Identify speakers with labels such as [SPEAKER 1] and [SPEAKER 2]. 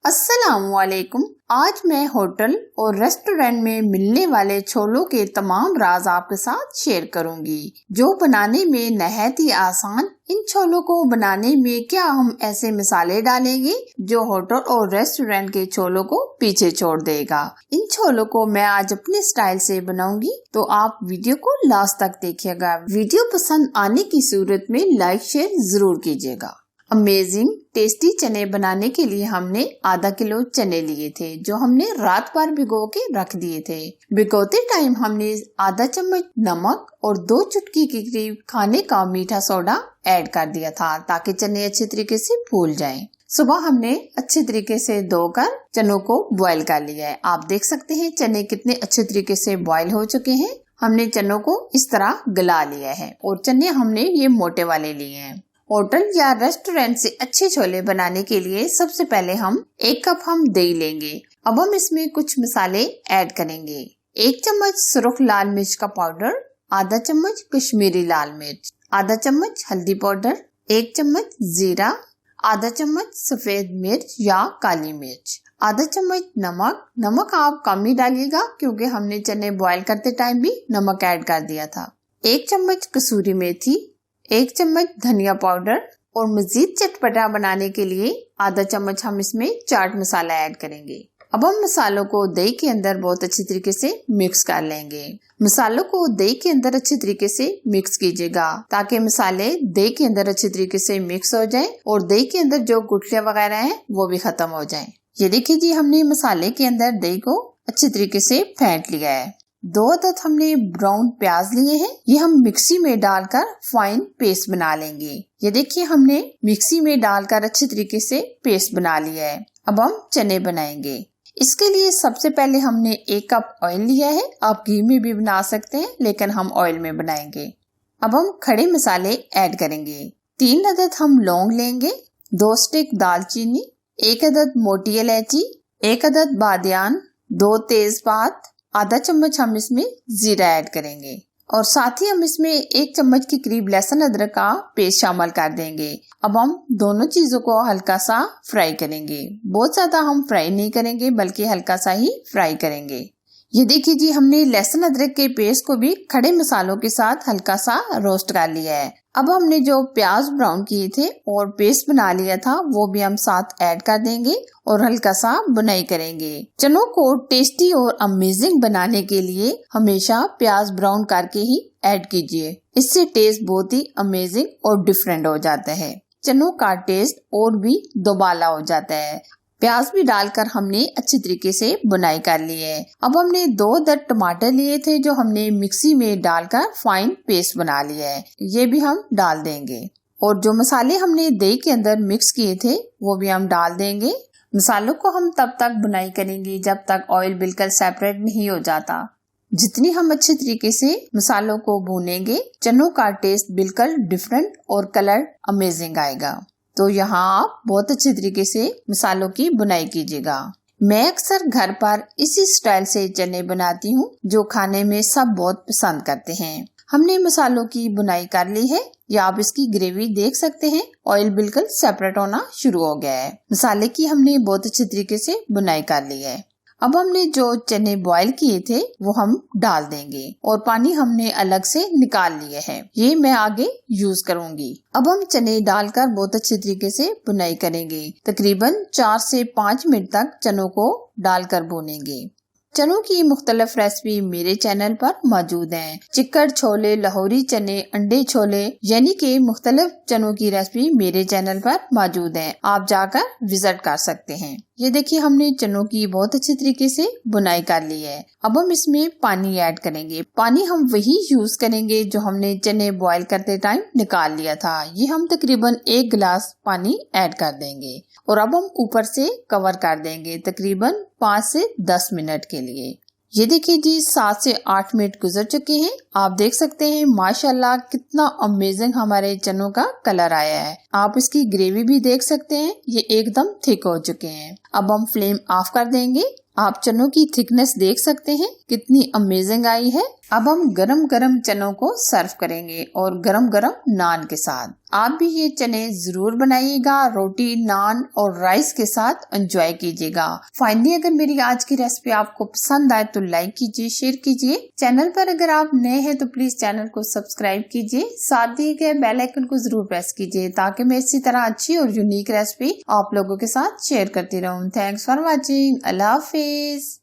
[SPEAKER 1] अस्सलामुअलैकुम। आज मैं होटल और रेस्टोरेंट में मिलने वाले छोलों के तमाम राज आपके साथ शेयर करूंगी, जो बनाने में नहायत ही आसान। इन छोलों को बनाने में क्या हम ऐसे मसाले डालेंगे जो होटल और रेस्टोरेंट के छोलों को पीछे छोड़ देगा। इन छोलों को मैं आज अपने स्टाइल से बनाऊंगी, तो आप वीडियो को लास्ट तक देखिएगा। वीडियो पसंद आने की सूरत में लाइक शेयर जरूर कीजिएगा। अमेजिंग टेस्टी चने बनाने के लिए हमने आधा किलो चने लिए थे, जो हमने रात भर भिगो के रख दिए थे। भिगोते टाइम हमने आधा चम्मच नमक और 2 चुटकी के करीब खाने का मीठा सोडा ऐड कर दिया था, ताकि चने अच्छे तरीके से फूल जाएं। सुबह हमने अच्छे तरीके से धोकर चनों को बॉईल कर लिया है। आप देख सकते हैं चने कितने अच्छे तरीके से बॉईल हो चुके हैं। हमने चनों को इस तरह गला लिया है और चने हमने ये मोटे वाले लिए हैं। होटल या रेस्टोरेंट से अच्छे छोले बनाने के लिए सबसे पहले हम 1 कप हम दही लेंगे। अब हम इसमें कुछ मसाले ऐड करेंगे। 1 चम्मच सुर्ख लाल मिर्च का पाउडर, आधा चम्मच कश्मीरी लाल मिर्च, आधा चम्मच हल्दी पाउडर, 1 चम्मच जीरा, आधा चम्मच सफेद मिर्च या काली मिर्च, आधा चम्मच नमक। नमक आप कम ही डालिएगा, क्योंकि हमने चने बॉईल करते टाइम भी नमक ऐड कर दिया था। 1 चम्मच कसूरी मेथी, 1 चम्मच धनिया पाउडर और मजीद चटपटा बनाने के लिए आधा चम्मच हम इसमें चाट मसाला ऐड करेंगे। अब हम मसालों को दही के अंदर बहुत अच्छी तरीके से मिक्स कर लेंगे। मसालों को दही के अंदर अच्छी तरीके से मिक्स कीजिएगा, ताकि मसाले दही के अंदर अच्छी तरीके से मिक्स हो जाएं और दही के अंदर जो गुठलियां वगैरह हैं वो भी खत्म हो जाएं। ये देखिए जी, हमने मसाले के अंदर दही को अच्छी तरीके से फेंट लिया है। 2 अदद हमने ब्राउन प्याज लिए हैं, ये हम मिक्सी में डालकर फाइन पेस्ट बना लेंगे। ये देखिए, हमने मिक्सी में डालकर अच्छी तरीके से पेस्ट बना लिया है। अब हम चने बनाएंगे। इसके लिए सबसे पहले हमने 1 कप ऑयल लिया है। आप घी में भी बना सकते हैं, लेकिन हम ऑयल में बनाएंगे। अब हम खड़े मसाले ऐड करेंगे। 3 अदद हम लौंग लेंगे, 2 स्टिक दालचीनी, 1 अदद मोटी इलायची, 1 अदद बादियान, 2 तेजपात, आधा चम्मच हम इसमें जीरा ऐड करेंगे और साथ ही हम इसमें 1 चम्मच के करीब लहसुन अदरक का पेस्ट शामिल कर देंगे। अब हम दोनों चीजों को हल्का सा फ्राई करेंगे। बहुत ज्यादा हम फ्राई नहीं करेंगे, बल्कि हल्का सा ही फ्राई करेंगे। ये देखिए जी, हमने लहसुन अदरक के पेस्ट को भी खड़े मसालों के साथ हल्का सा रोस्ट कर लिया है। अब हमने जो प्याज ब्राउन किए थे और पेस्ट बना लिया था, वो भी हम साथ ऐड कर देंगे और हल्का सा बुनाई करेंगे। चनों को टेस्टी और अमेजिंग बनाने के लिए हमेशा प्याज ब्राउन करके ही ऐड कीजिए। इससे टेस्ट बहुत ही अमेजिंग और डिफरेंट हो जाता है। चनों का टेस्ट और भी दोबाला हो जाता है। प्याज भी डालकर हमने अच्छी तरीके से बुनाई कर ली है। अब हमने 2 अदद टमाटर लिए थे, जो हमने मिक्सी में डालकर फाइन पेस्ट बना लिया है। ये भी हम डाल देंगे और जो मसाले हमने दही के अंदर मिक्स किए थे वो भी हम डाल देंगे। मसालों को हम तब तक बुनाई करेंगे जब तक ऑयल बिल्कुल सेपरेट नहीं हो जाता। जितनी हम अच्छे तरीके से मसालों को भूनेंगे, चनों का टेस्ट बिल्कुल डिफरेंट और कलर अमेजिंग आएगा। तो यहाँ आप बहुत अच्छे तरीके से मसालों की बुनाई कीजिएगा। मैं अक्सर घर पर इसी स्टाइल से चने बनाती हूँ, जो खाने में सब बहुत पसंद करते हैं। हमने मसालों की बुनाई कर ली है, या आप इसकी ग्रेवी देख सकते हैं। ऑयल बिल्कुल सेपरेट होना शुरू हो गया है। मसाले की हमने बहुत अच्छे तरीके से बुनाई कर ली है। अब हमने जो चने बॉईल किए थे वो हम डाल देंगे और पानी हमने अलग से निकाल लिया है। ये मैं आगे यूज करूंगी। अब हम चने डालकर बहुत अच्छे तरीके से बुनाई करेंगे। तकरीबन 4 से 5 मिनट तक चनों को डालकर भूनेंगे। चनों की मुख्तलिफ रेसिपी मेरे चैनल पर मौजूद हैं। चिकन छोले, लाहौरी चने, अंडे छोले, यानी कि मुख्तलिफ चनों की रेसिपी मेरे चैनल पर मौजूद हैं। आप जाकर विजिट कर सकते हैं। ये देखिए, हमने चनों की बहुत अच्छे तरीके से बुनाई कर ली है। अब हम इसमें पानी ऐड करेंगे। पानी हम वही यूज करेंगे जो हमने चने बॉईल करते टाइम निकाल लिया था। ये हम तकरीबन 1 गिलास पानी ऐड कर देंगे और अब हम ऊपर से कवर कर देंगे तकरीबन 5 से 10 मिनट के लिए। ये देखिए जी, 7 से 8 मिनट गुजर चुके हैं। आप देख सकते हैं माशाल्लाह कितना अमेजिंग हमारे चनों का कलर आया है। आप इसकी ग्रेवी भी देख सकते हैं, ये एकदम थिक हो चुके हैं। अब हम फ्लेम ऑफ कर देंगे आप चनों की थिकनेस देख सकते हैं कितनी अमेजिंग आई है। अब हम गरम गरम चनों को सर्व करेंगे और गरम गरम नान के साथ। आप भी ये चने जरूर बनाइएगा, रोटी, नान और राइस के साथ एंजॉय कीजिएगा। फाइनली अगर मेरी आज की रेसिपी आपको पसंद आए तो लाइक कीजिए, शेयर कीजिए। चैनल पर अगर आप नए हैं तो प्लीज चैनल को सब्सक्राइब कीजिए, साथ दिए गए बेल आइकन को जरूर प्रेस कीजिए ताकि मैं इसी तरह अच्छी और यूनिक रेसिपी आप लोगों के साथ शेयर करती रहूं। Thanks for watching. Allah Hafiz.